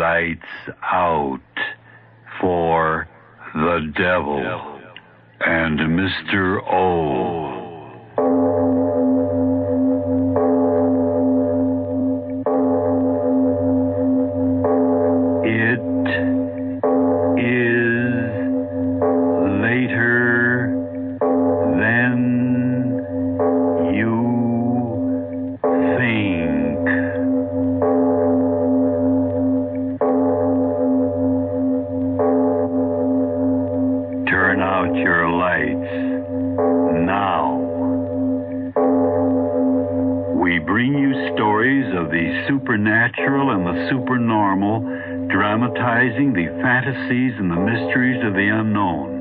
Lights out for the devil and Mr. O. It is later than you think. Turn out your lights now. We bring you stories of the supernatural and the supernormal, dramatizing the fantasies and the mysteries of the unknown.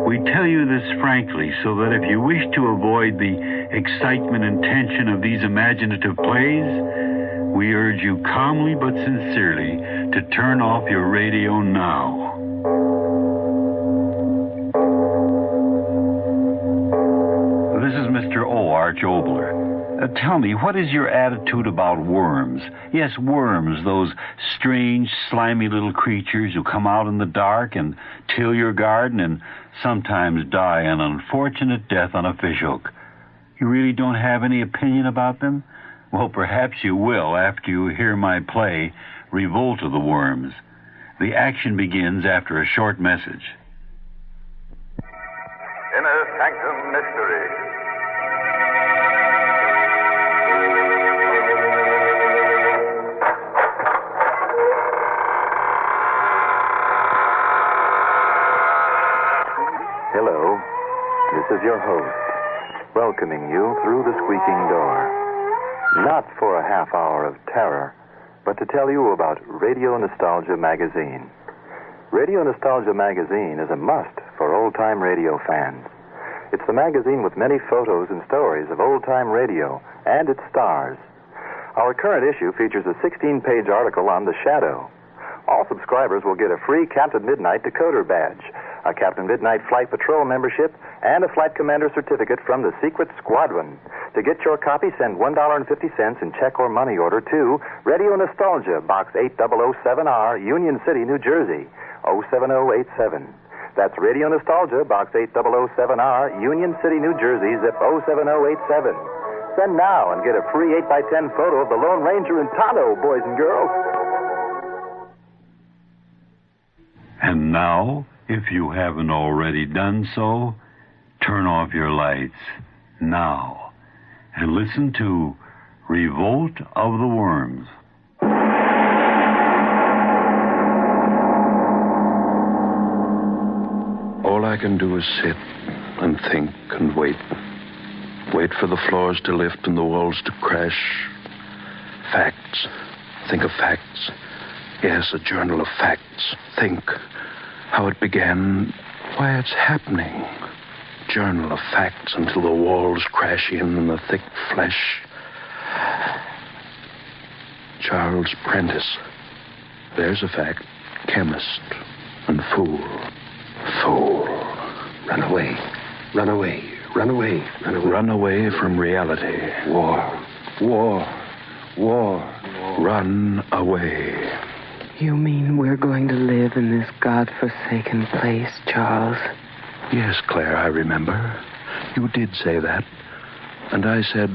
We tell you this frankly so that if you wish to avoid the excitement and tension of these imaginative plays, we urge you calmly but sincerely to turn off your radio now. This is Mr. O, Arch Obler. Tell me, what is your attitude about worms? Yes, worms, those strange, slimy little creatures who come out in the dark and till your garden and sometimes die an unfortunate death on a fishhook. You really don't have any opinion about them? Well, perhaps you will after you hear my play, Revolt of the Worms. The action begins after a short message. Inner Sanctum Mystery. Hello, this is your host, welcoming you through the squeaking door. Not for a half hour of terror, but to tell you about Radio Nostalgia Magazine. Radio Nostalgia Magazine is a must for old-time radio fans. It's the magazine with many photos and stories of old-time radio and its stars. Our current issue features a 16-page article on The Shadow. All subscribers will get a free Captain Midnight decoder badge, a Captain Midnight Flight Patrol membership, and a Flight Commander certificate from the Secret Squadron. To get your copy, send $1.50 in check or money order to Radio Nostalgia, Box 8007R, Union City, New Jersey, 07087. That's Radio Nostalgia, Box 8007R, Union City, New Jersey, zip 07087. Send now and get a free 8x10 photo of the Lone Ranger and Tonto, boys and girls. And now, if you haven't already done so, turn off your lights now and listen to Revolt of the Worms. All I can do is sit and think and wait. Wait for the floors to lift and the walls to crash. Facts. Think of facts. Yes, a journal of facts. Think how it began, why it's happening. Journal of facts until the walls crash in and the thick flesh. Charles Prentice. There's a fact. Chemist and fool. Fool. Run away. Run away. Run away. Run away. Run away from reality. War. War. War. Run away. You mean we're going to live in this God-forsaken place, Charles? Yes, Claire, I remember. You did say that. And I said...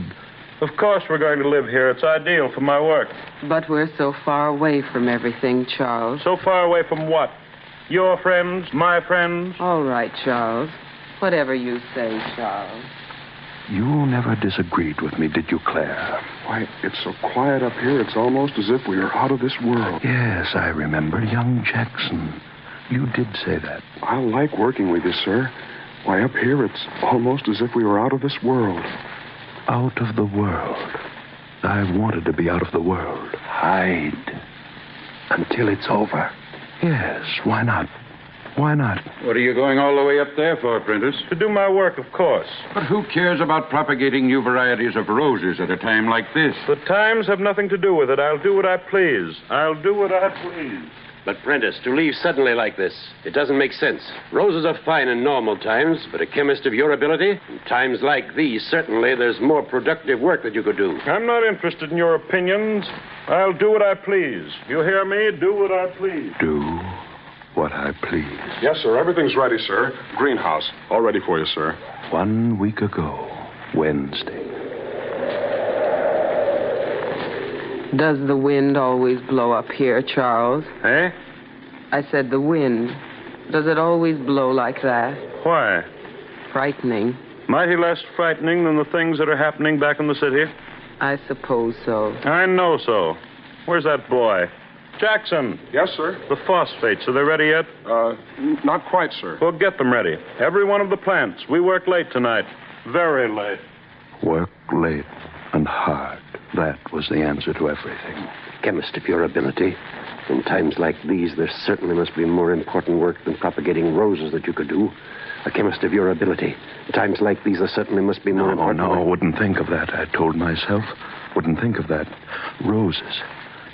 Of course we're going to live here. It's ideal for my work. But we're so far away from everything, Charles. So far away from what? Your friends? My friends? All right, Charles. Whatever you say, Charles. You never disagreed with me, did you, Claire? Why, it's so quiet up here, it's almost as if we are out of this world. Yes, I remember. Young Jackson. You did say that. I like working with you, sir. Why, up here, it's almost as if we were out of this world. Out of the world. I wanted to be out of the world. Hide. Until it's over. Yes, why not? Why not? What are you going all the way up there for, Prentice? To do my work, of course. But who cares about propagating new varieties of roses at a time like this? The times have nothing to do with it. I'll do what I please. I'll do what I please. But, Prentice, to leave suddenly like this, it doesn't make sense. Roses are fine in normal times, but a chemist of your ability, in times like these, certainly there's more productive work that you could do. I'm not interested in your opinions. I'll do what I please. You hear me? Do what I please. Do what I please. Yes, sir. Everything's ready, sir. Greenhouse. All ready for you, sir. 1 week ago, Wednesday. Does the wind always blow up here, Charles? Eh? I said the wind. Does it always blow like that? Why? Frightening. Mighty less frightening than the things that are happening back in the city? I suppose so. I know so. Where's that boy? Jackson. Yes, sir. The phosphates, are they ready yet? Not quite, sir. Well, get them ready. Every one of the plants. We work late tonight. Very late. Work late and hard. That was the answer to everything. Chemist of your ability. In times like these, there certainly must be more important work than propagating roses that you could do. A chemist of your ability. In times like these, there certainly must be more important work. No, wouldn't think of that, I told myself. Wouldn't think of that. Roses.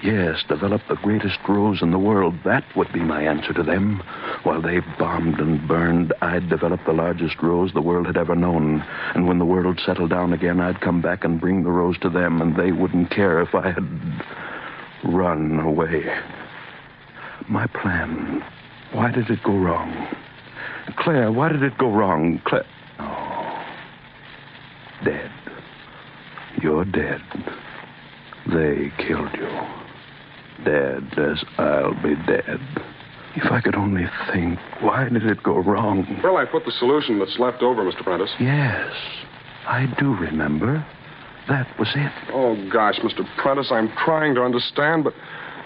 Yes, develop the greatest rose in the world. That would be my answer to them. While they bombed and burned, I'd develop the largest rose the world had ever known. And when the world settled down again, I'd come back and bring the rose to them, and they wouldn't care if I had run away. My plan. Why did it go wrong? Claire, why did it go wrong? Claire. Oh. Dead. You're dead. They killed you. Dead as I'll be dead. If I could only think, why did it go wrong? Well, I put the solution that's left over, Mr. Prentice. Yes, I do remember. That was it. Oh, gosh, Mr. Prentice, I'm trying to understand, but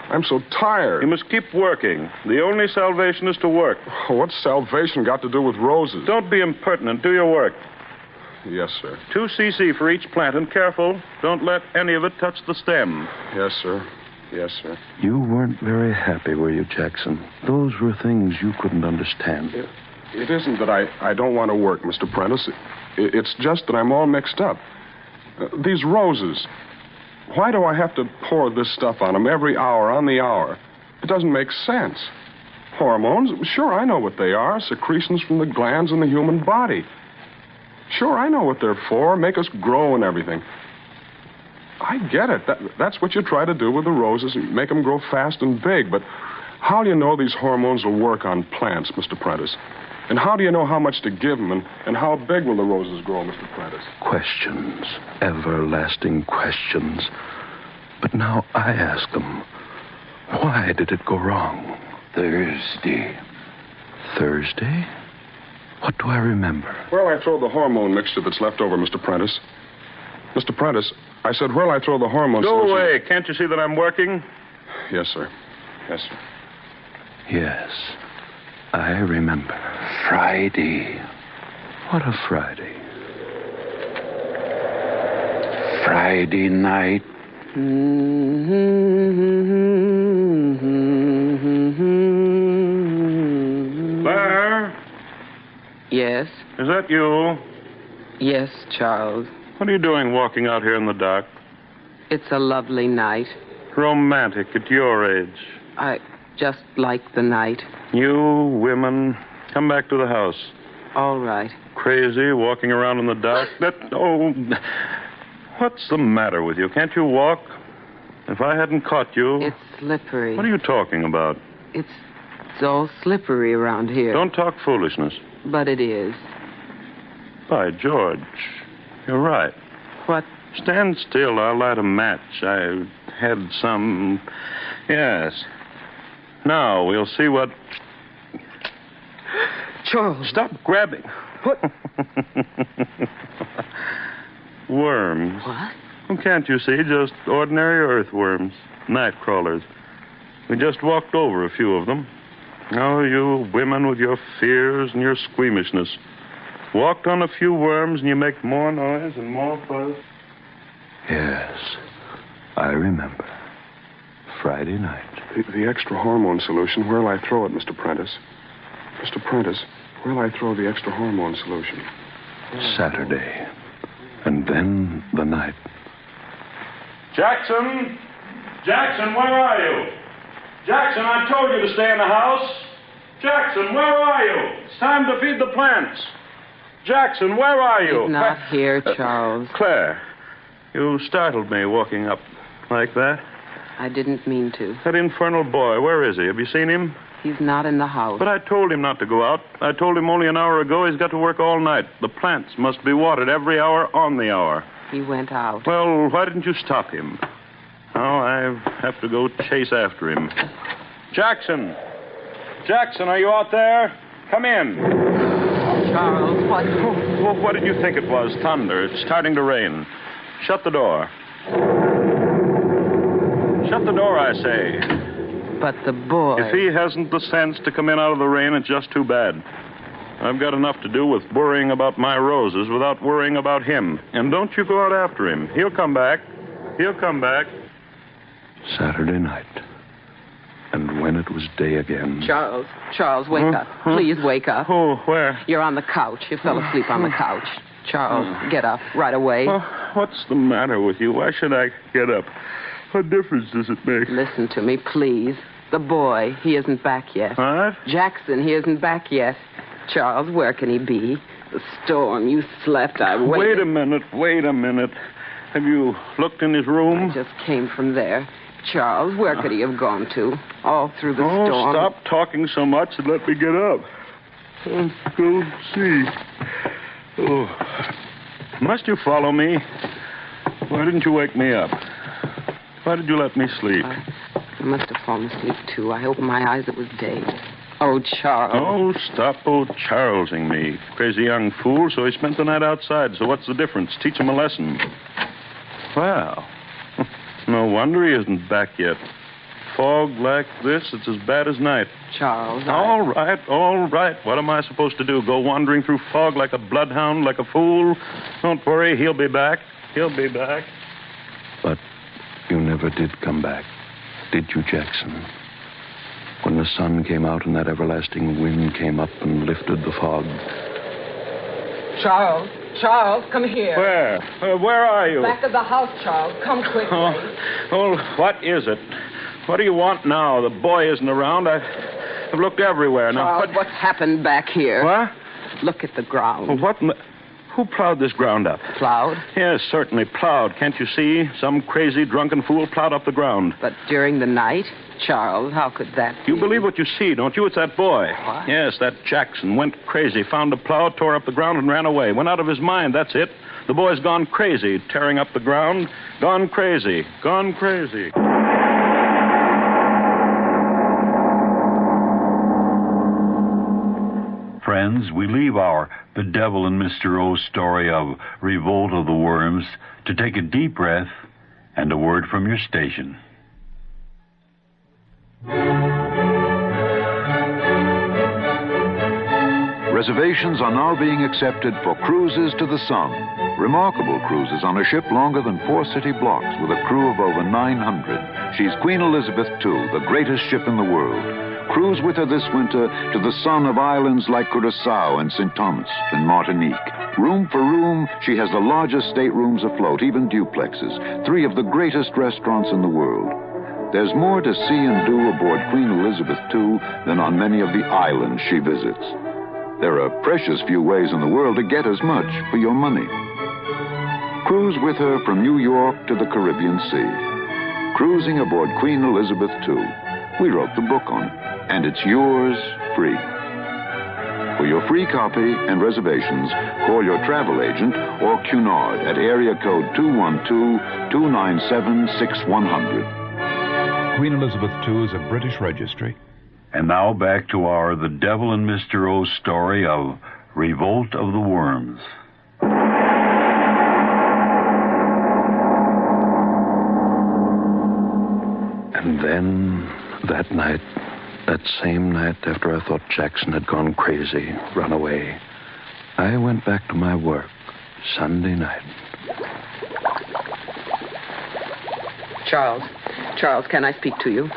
I'm so tired. You must keep working. The only salvation is to work. Oh, what's salvation got to do with roses? Don't be impertinent. Do your work. Yes, sir. 2 cc for each plant, and careful. Don't let any of it touch the stem. Yes, sir. Yes, sir. You weren't very happy, were you, Jackson? Those were things you couldn't understand. It isn't that I don't want to work, Mr. Prentice. It's just that I'm all mixed up. These roses. Why do I have to pour this stuff on them every hour, on the hour? It doesn't make sense. Hormones? Sure, I know what they are. Secretions from the glands in the human body. Sure, I know what they're for. Make us grow and everything. I get it. That's what you try to do with the roses. Make them grow fast and big. But how do you know these hormones will work on plants, Mr. Prentice? And how do you know how much to give them? And how big will the roses grow, Mr. Prentice? Questions. Everlasting questions. But now I ask them, why did it go wrong? Thursday. Thursday? What do I remember? Where'll I throw the hormone mixture that's left over, Mr. Prentice? Mr. Prentice, I said, where'll I throw the hormone Go solution? away. Can't you see that I'm working? Yes, sir. Yes, sir. Yes, I remember. Friday. What a Friday. Friday night. Claire? Yes? Is that you? Yes, Charles. What are you doing walking out here in the dark? It's a lovely night. Romantic at your age. I just like the night. You women, come back to the house. All right. Crazy, walking around in the dark. What's the matter with you? Can't you walk? If I hadn't caught you... It's slippery. What are you talking about? It's all slippery around here. Don't talk foolishness. But it is. By George, you're right. What? Stand still. I'll light a match. I had some... Yes. Now, we'll see what... Charles. Stop grabbing. What? Worms. What? Well, can't you see? Just ordinary earthworms. Night crawlers. We just walked over a few of them. Oh, you women with your fears and your squeamishness. Walked on a few worms and you make more noise and more fuss. Yes, I remember. Friday night. The extra hormone solution, where'll I throw it, Mr. Prentice? Mr. Prentice, where'll I throw the extra hormone solution? Saturday. And then the night. Jackson! Jackson, where are you? Jackson, I told you to stay in the house. Jackson, where are you? It's time to feed the plants. Jackson, where are you? He's not here, Charles. Claire, you startled me walking up like that. I didn't mean to. That infernal boy, where is he? Have you seen him? He's not in the house. But I told him not to go out. I told him only an hour ago he's got to work all night. The plants must be watered every hour on the hour. He went out. Well, why didn't you stop him? Now I have to go chase after him. Jackson! Jackson, are you out there? Come in. Charles, what? Oh, what did you think it was? Thunder. It's starting to rain. Shut the door. Shut the door, I say. But the boy... If he hasn't the sense to come in out of the rain, it's just too bad. I've got enough to do with worrying about my roses without worrying about him. And don't you go out after him. He'll come back. He'll come back. Saturday night. And when it was day again... Charles, wake up. Please wake up. Oh, where? You're on the couch. You fell asleep on the couch. Charles, get up right away. What's the matter with you? Why should I get up? What difference does it make? Listen to me, please. The boy, he isn't back yet. What? Jackson, he isn't back yet. Charles, where can he be? The storm, you slept, I waited. Wait a minute. Have you looked in his room? I just came from there. Charles, where could he have gone to? All through the storm. Stop talking so much and let me get up. Let's go see. Oh. Must you follow me? Why didn't you wake me up? Why did you let me sleep? I must have fallen asleep, too. I opened my eyes. It was day. Oh, Charles. Oh, stop Charlesing me. Crazy young fool, so he spent the night outside. So what's the difference? Teach him a lesson. Well, no wonder he isn't back yet. Fog like this, it's as bad as night. Charles, All right. What am I supposed to do? Go wandering through fog like a bloodhound, like a fool? Don't worry, he'll be back. He'll be back. But you never did come back, did you, Jackson? When the sun came out and that everlasting wind came up and lifted the fog. Charles, come here. Where are you? Back of the house, Charles. Come quickly. Oh, what is it? What do you want now? The boy isn't around. I've looked everywhere. Charles, Now, what's happened back here? What? Look at the ground. Well, who plowed this ground up? Plowed? Yes, certainly plowed. Can't you see? Some crazy, drunken fool plowed up the ground. But during the night? Charles, how could that be? You believe what you see, don't you? It's that boy. What? Yes, that Jackson went crazy, found a plow, tore up the ground, and ran away. Went out of his mind, that's it. The boy's gone crazy, tearing up the ground. Gone crazy. Gone crazy. Friends, we leave our The Devil and Mr. O story of Revolt of the Worms to take a deep breath and a word from your station. Reservations are now being accepted for cruises to the sun. Remarkable cruises on a ship longer than 4 city blocks with a crew of over 900. She's Queen Elizabeth II, the greatest ship in the world. Cruise with her this winter to the sun of islands like Curaçao and St. Thomas and Martinique. Room for room, she has the largest staterooms afloat, even duplexes, 3 of the greatest restaurants in the world. There's more to see and do aboard Queen Elizabeth II than on many of the islands she visits. There are precious few ways in the world to get as much for your money. Cruise with her from New York to the Caribbean Sea. Cruising aboard Queen Elizabeth II. We wrote the book on it, and it's yours free. For your free copy and reservations, call your travel agent or Cunard at area code 212-297-6100. Queen Elizabeth II is a British registry. And now back to our The Devil and Mr. O story of Revolt of the Worms. And then, that night, that same night after I thought Jackson had gone crazy, run away, I went back to my work, Sunday night. Charles, can I speak to you?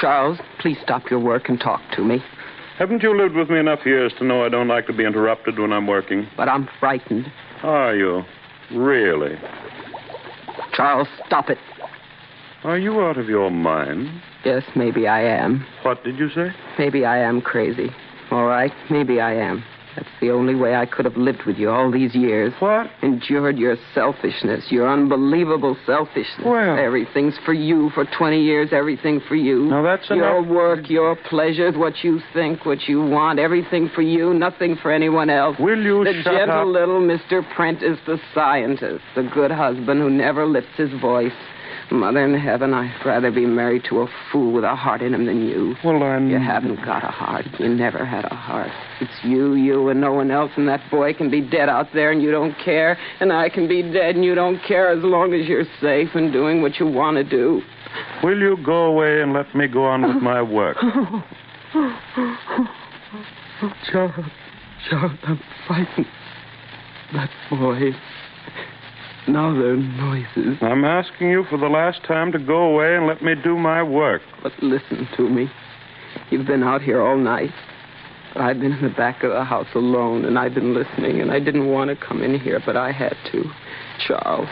Charles, please stop your work and talk to me. Haven't you lived with me enough years to know I don't like to be interrupted when I'm working? But I'm frightened. Are you? Really? Charles, stop it. Are you out of your mind? Yes, maybe I am. What did you say? Maybe I am crazy. All right, maybe I am. That's the only way I could have lived with you all these years. What? Endured your selfishness, your unbelievable selfishness. Well... Everything's for you. For 20 years, everything for you. Now, that's your enough. work, your pleasures, what you think, what you want, everything for you, nothing for anyone else. Will you the shut gentle up? little Mr. Prentice, the scientist, the good husband who never lifts his voice. Mother in heaven, I'd rather be married to a fool with a heart in him than you. Well, You haven't got a heart. You never had a heart. It's you, and no one else, and that boy can be dead out there and you don't care, and I can be dead and you don't care as long as you're safe and doing what you want to do. Will you go away and let me go on with my work? Charles, I'm frightened. That boy... Now there are noises. I'm asking you for the last time to go away and let me do my work. But listen to me. You've been out here all night. But I've been in the back of the house alone, and I've been listening, and I didn't want to come in here, but I had to. Charles,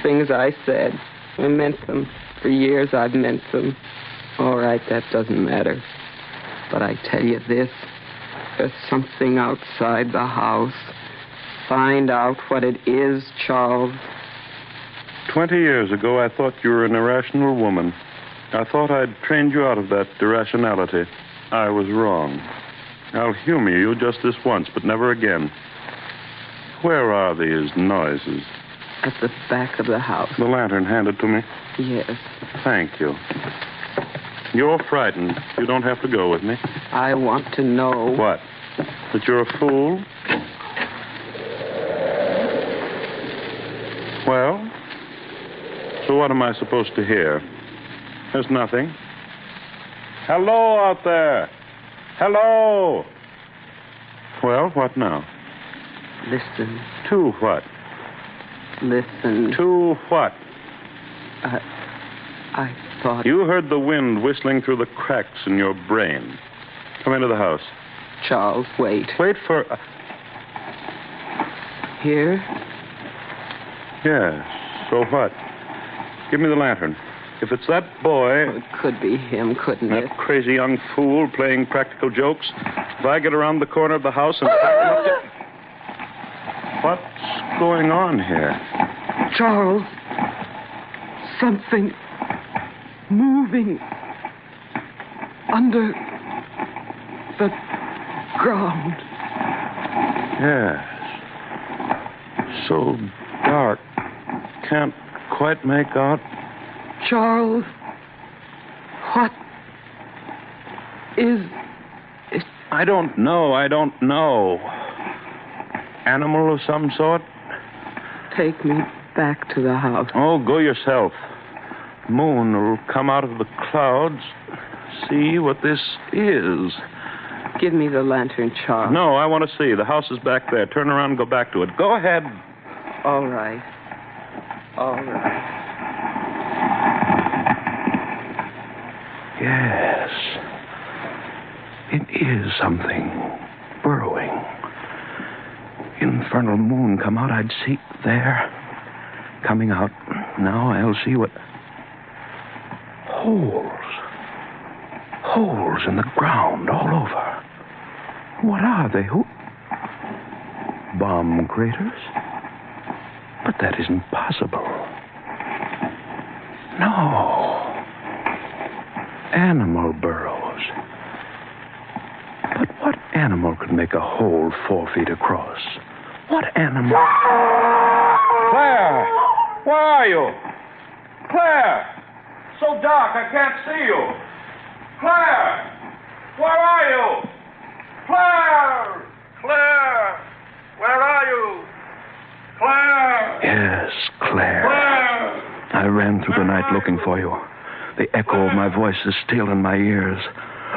things I said, I meant them. For years I've meant them. All right, that doesn't matter. But I tell you this, there's something outside the house. Find out what it is, Charles. 20 years ago, I thought you were an irrational woman. I thought I'd trained you out of that irrationality. I was wrong. I'll humor you just this once, but never again. Where are these noises? At the back of the house. The lantern handed to me? Yes. Thank you. You're frightened. You don't have to go with me. I want to know... What? That you're a fool? Well, so what am I supposed to hear? There's nothing. Hello out there. Hello. Well, what now? Listen. To what? Listen. To what? I thought... You heard the wind whistling through the cracks in your brain. Come into the house. Charles, wait. Wait for... Here? Yes. So what? Give me the lantern. If it's that boy... Well, it could be him, couldn't it? That crazy young fool playing practical jokes. If I get around the corner of the house and... What's going on here? Charles. Something moving under the ground. Yes. So dark. Can't quite make out. Charles, what is it? I don't know. Animal of some sort? Take me back to the house. Oh, go yourself. Moon will come out of the clouds. See what this is. Give me the lantern, Charles. No, I want to see. The house is back there. Turn around and go back to it. Go ahead. All right. Yes. It is something burrowing. Infernal moon come out, I'd see. There. Coming out. Now I'll see what... Holes in the ground all over. What are they? Bomb craters? But that isn't possible. No. Animal burrows. But what animal could make a hole 4 feet across? What animal? Claire! Where are you? Claire! So dark, I can't see you. Claire! Where are you? Claire! Claire! Where are you? Claire! Yes, Claire. Claire! I ran through the night looking for you. The echo of my voice is still in my ears.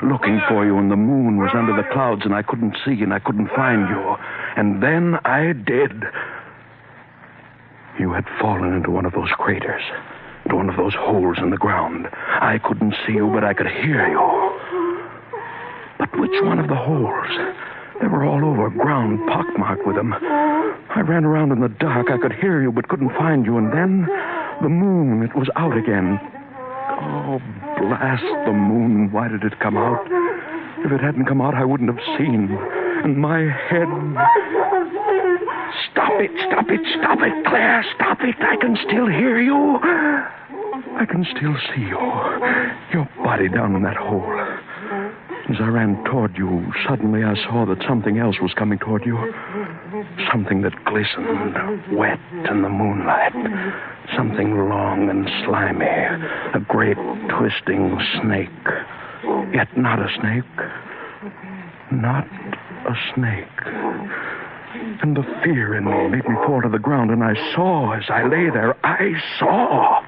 Looking for you, and the moon was under the clouds, and I couldn't see, and I couldn't find you. And then I did. You had fallen into one of those craters, into one of those holes in the ground. I couldn't see you, but I could hear you. But which one of the holes? They were all over, ground pockmarked with them. I ran around in the dark. I could hear you, but couldn't find you. And then the moon, it was out again. Oh, blast the moon. Why did it come out? If it hadn't come out, I wouldn't have seen. And my head... Stop it, Claire. Stop it. I can still hear you. I can still see you. Your body down in that hole. As I ran toward you, suddenly I saw that something else was coming toward you. Something that glistened, wet in the moonlight. Something long and slimy. A great twisting snake. Yet not a snake. Not a snake. And the fear in me made me fall to the ground, and I saw as I lay there, I saw.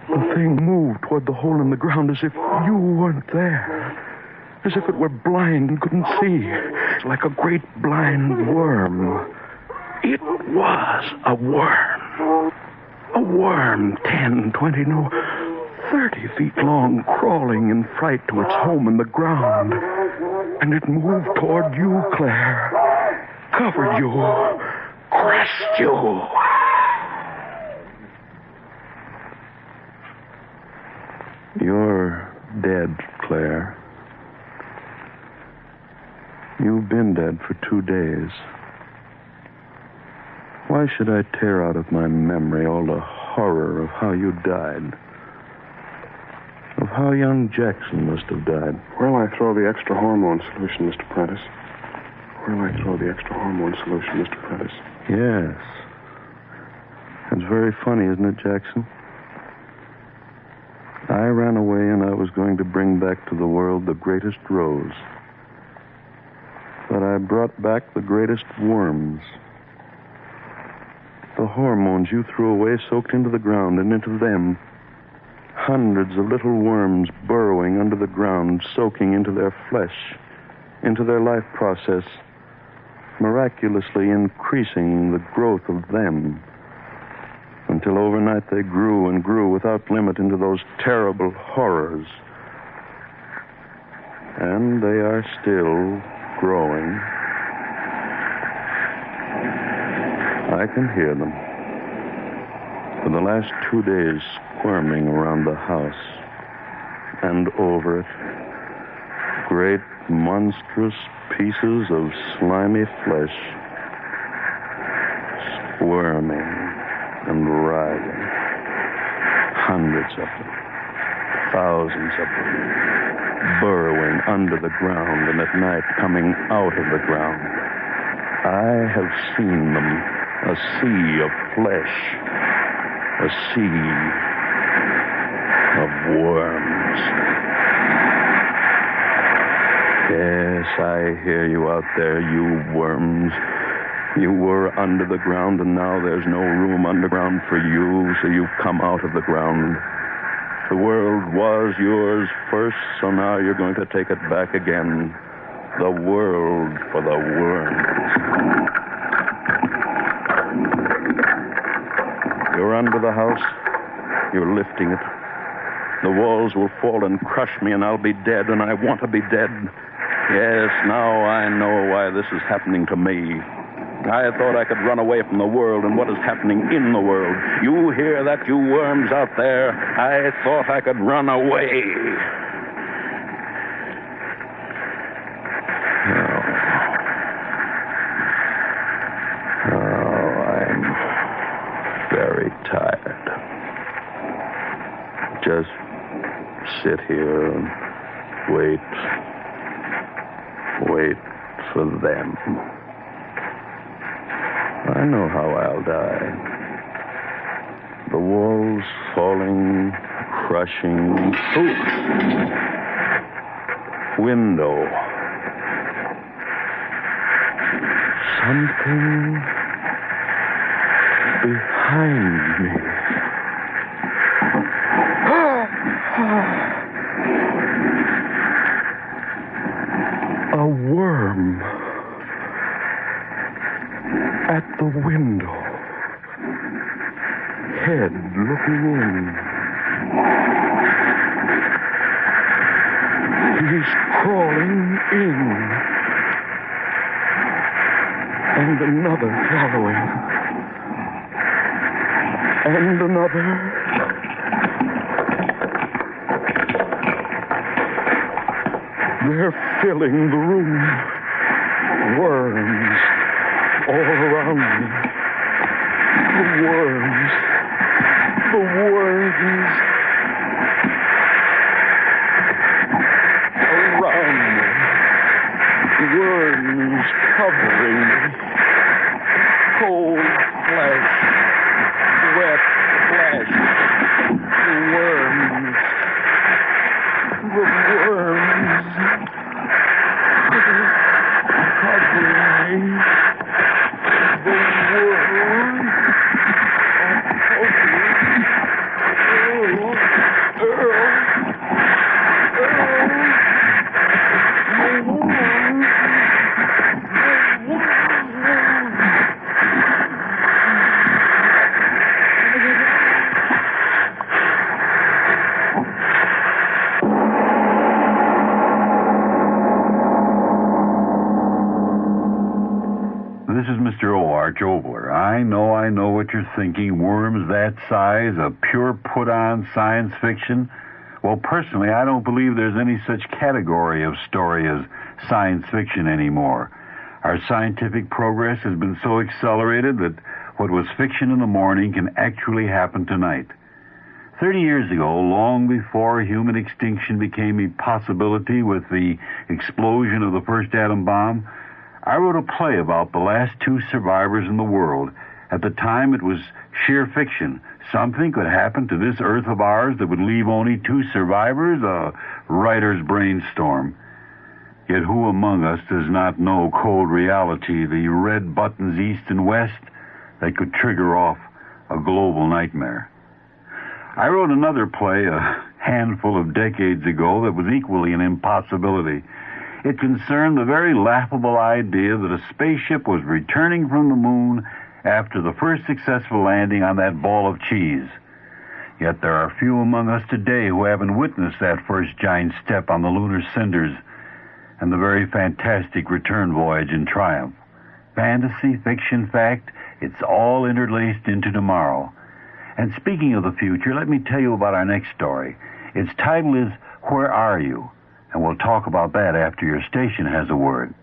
The thing moved toward the hole in the ground as if you weren't there. As if it were blind and couldn't see. Like a great blind worm. It was a worm. A worm 10, 20, no, 30 feet long, crawling in fright to its home in the ground. And it moved toward you, Claire. Covered you. Crushed you. You're dead, Claire. You've been dead for 2 days. Why should I tear out of my memory all the horror of how you died? Of how young Jackson must have died? Where'll I throw the extra hormone solution, Mr. Prentice? Where'll I throw the extra hormone solution, Mr. Prentice? Yes. It's very funny, isn't it, Jackson? I ran away and I was going to bring back to the world the greatest rose. But I brought back the greatest worms. The hormones you threw away soaked into the ground, and into them, hundreds of little worms burrowing under the ground, soaking into their flesh, into their life process, miraculously increasing the growth of them, until overnight they grew and grew without limit into those terrible horrors. And they are still growing. I can hear them. For the last 2 days, squirming around the house and over it. Great, monstrous pieces of slimy flesh, squirming and writhing. Hundreds of them. Thousands of them. Burrowing under the ground and at night coming out of the ground. I have seen them. A sea of flesh. A sea of worms. Yes, I hear you out there, you worms. You were under the ground, and now there's no room underground for you, so you've come out of the ground. The world was yours first, so now you're going to take it back again. The world for the worms. You're under the house. You're lifting it. The walls will fall and crush me, and I'll be dead, and I want to be dead. Yes, now I know why this is happening to me. I thought I could run away from the world and what is happening in the world. You hear that, you worms out there? I thought I could run away. I'm very tired. Just sit here and wait for them. I know how I'll die. The walls falling, crushing. Window. Something behind me. A worm. At the window. Head looking in. He's crawling in. And another following. And another. They're filling the room. Worms all around me. The worms. The worms. Around me. Worms covering me. Cold flesh. Wet flesh. The worms. The worms. Covering me. The worms. This is Mr. O, Arch Obler. I know what you're thinking. Worms that size, a pure put-on science fiction. Well, personally, I don't believe there's any such category of story as science fiction anymore. Our scientific progress has been so accelerated that what was fiction in the morning can actually happen tonight. 30 years ago, long before human extinction became a possibility with the explosion of the first atom bomb, I wrote a play about the last two survivors in the world. At the time, it was sheer fiction. Something could happen to this Earth of ours that would leave only two survivors, a writer's brainstorm. Yet who among us does not know cold reality, the red buttons east and west that could trigger off a global nightmare? I wrote another play a handful of decades ago that was equally an impossibility. It concerned the very laughable idea that a spaceship was returning from the moon after the first successful landing on that ball of cheese. Yet there are few among us today who haven't witnessed that first giant step on the lunar cinders and the very fantastic return voyage in triumph. Fantasy, fiction, fact, it's all interlaced into tomorrow. And speaking of the future, let me tell you about our next story. Its title is Where Are You? And we'll talk about that after your station has a word.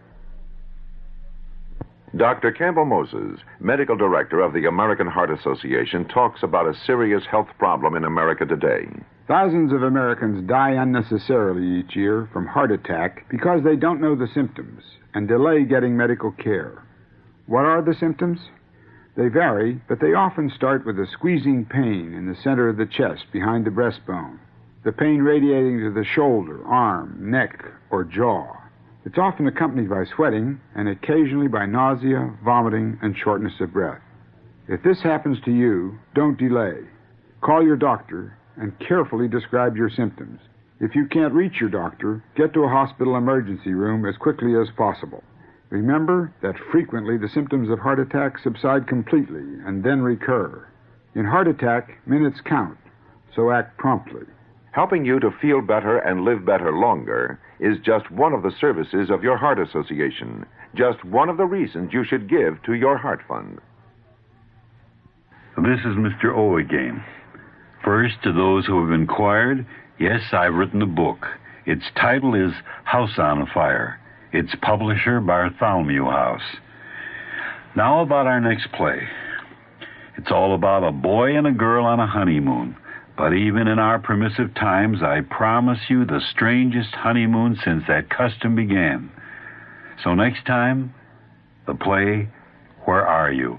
Dr. Campbell Moses, medical director of the American Heart Association, talks about a serious health problem in America today. Thousands of Americans die unnecessarily each year from heart attack because they don't know the symptoms and delay getting medical care. What are the symptoms? They vary, but they often start with a squeezing pain in the center of the chest behind the breastbone. The pain radiating to the shoulder, arm, neck, or jaw. It's often accompanied by sweating and occasionally by nausea, vomiting, and shortness of breath. If this happens to you, don't delay. Call your doctor and carefully describe your symptoms. If you can't reach your doctor, get to a hospital emergency room as quickly as possible. Remember that frequently the symptoms of heart attack subside completely and then recur. In heart attack, minutes count, so act promptly. Helping you to feel better and live better longer is just one of the services of your Heart Association. Just one of the reasons you should give to your Heart Fund. This is Mr. O again. First, to those who have inquired, yes, I've written a book. Its title is House on Fire. Its publisher, Bartholomew House. Now about our next play. It's all about a boy and a girl on a honeymoon. But even in our permissive times, I promise you the strangest honeymoon since that custom began. So next time, the play, Where Are You?